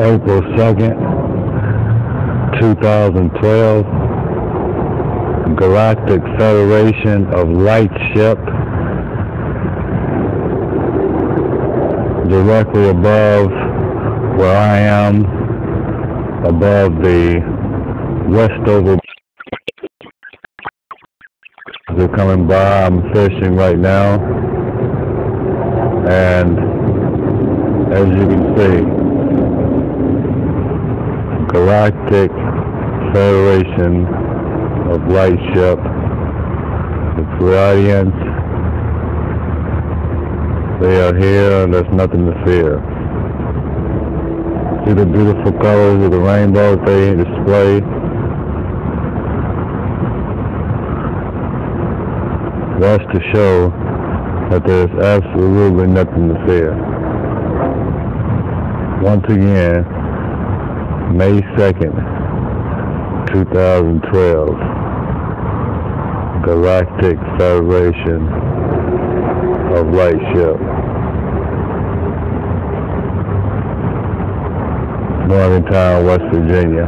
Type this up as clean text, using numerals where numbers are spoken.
April 2nd, 2012, Galactic Federation of Lightship, directly above where I am, above the Westover. They're coming by. I'm fishing right now, and as you can see, Galactic Federation of Lightship, it's radiant. They are here, and there's nothing to fear. See the beautiful colors of the rainbow they display. That's to show that there's absolutely nothing to fear. Once again, May 2nd, 2012, Galactic Federation of Lightship, Morgantown, West Virginia.